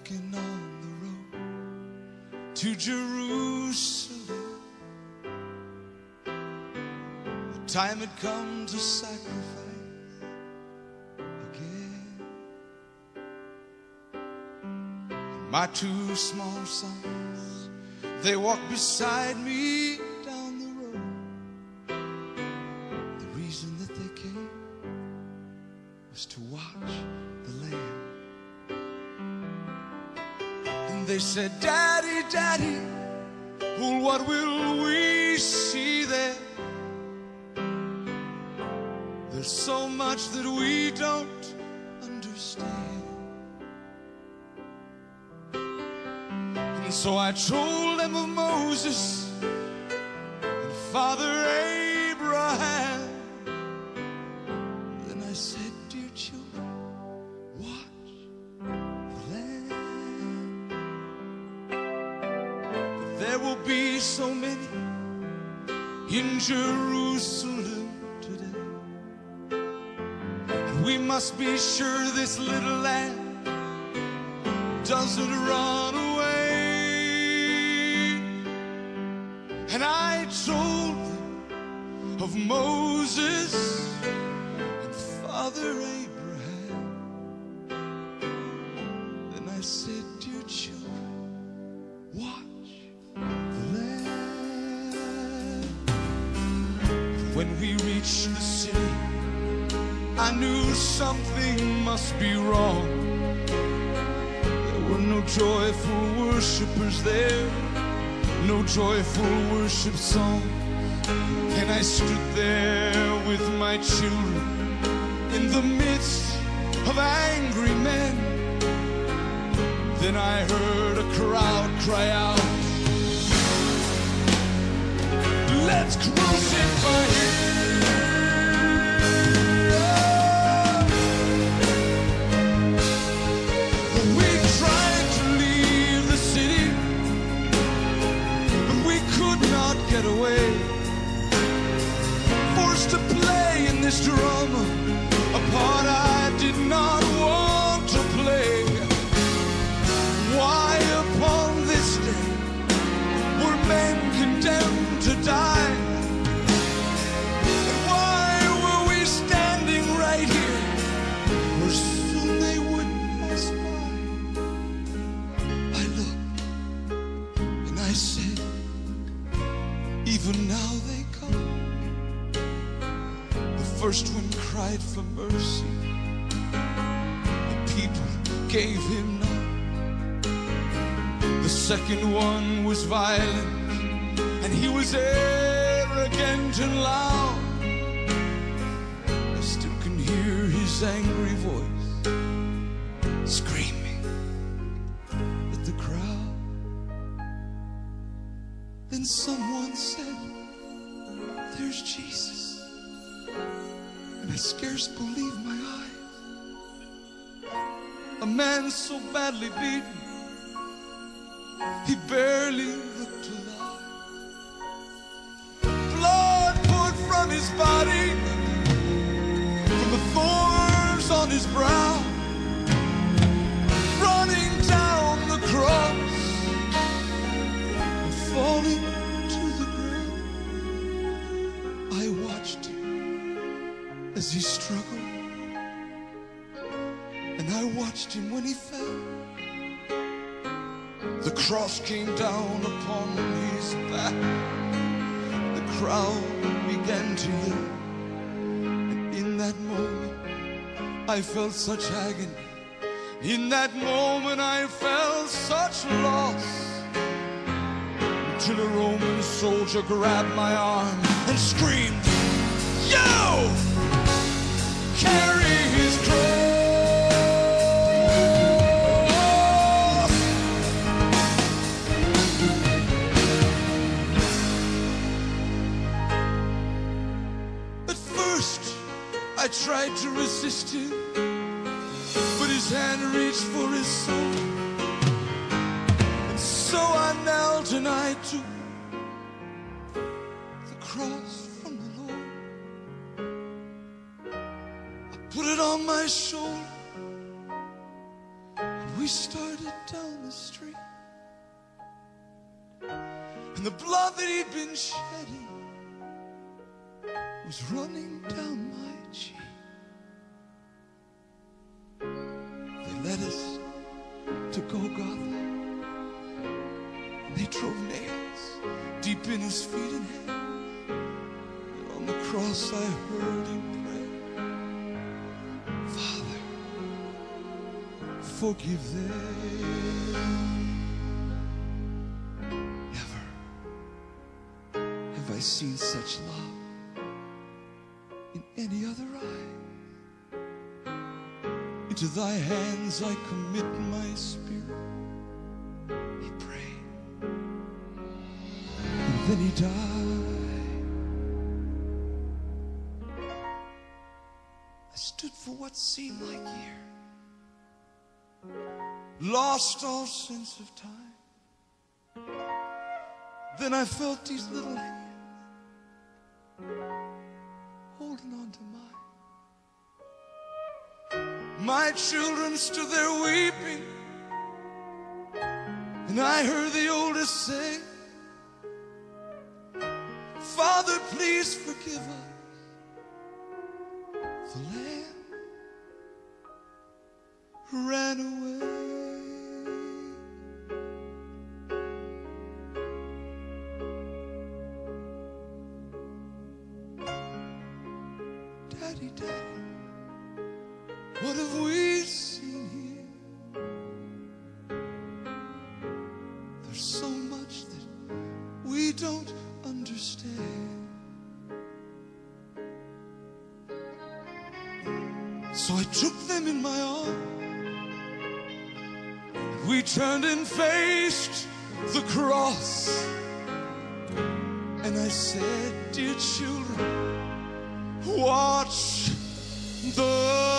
walking on the road to Jerusalem. The time had come to sacrifice again. And my two small sons, they walked beside me down the road. The reason that they came was to watch the Lamb. And they said, Daddy, Daddy, oh, what will we see there? There's so much that we don't understand. And so I told them of Moses and Father Abraham. Then I said, dear children, watch the Lamb. But there will be so many in Jerusalem today. And we must be sure this little lamb doesn't run away. And I told them of Moses and Father Abraham. Then I said, dear children, watch the Lamb. When we reached the city, I knew something must be wrong. There were no joyful worshipers there, no joyful worship song. And I stood there with my children in the midst of angry men. Then I heard a crowd cry out, let's crucify him. We tried to leave the city, but we could not get away. Forced to play in this drama, a part I did not want to play. Why upon this day were men condemned to die? And why were we standing right here where soon they would pass by? I looked and I said, even now they come. The first one cried for mercy, the people gave him none. The second one was violent, and he was arrogant and loud. I still can hear his angry voice screaming at the crowd. Then someone said, there's Jesus. And I scarce believed my eyes. A man so badly beaten, he barely looked alive. Blood poured from his body, from the thorns on his brow, running down the cross and falling to the ground. I watched him as he struggled, and I watched him when he fell. The cross came down upon his back. The crowd began to yell. And in that moment, I felt such agony. In that moment, I felt such loss. Until a Roman soldier grabbed my arm and screamed, "You! Carry his cross!" I tried to resist him, but his hand reached for his soul. And so I knelt and I took the cross from the Lord. I put it on my shoulder, and we started down and the blood that he'd been shedding was running down my cheek. They led us to Golgotha, and they drove nails deep in his feet and hands. And on the cross I heard him pray, Father, forgive them. Never have I seen such love in any other eye. Into thy hands I commit my spirit, he prayed, and then he died. I stood for what seemed like years, lost all sense of time. Then I felt these little hands holding on to mine. My children stood there weeping, and I heard the oldest say, Father, please forgive us. The lamb ran away. Daddy, Daddy, what have we seen here? There's so much that we don't understand. So I took them in my arms, and we turned and faced the cross. And I said, dear children, watch the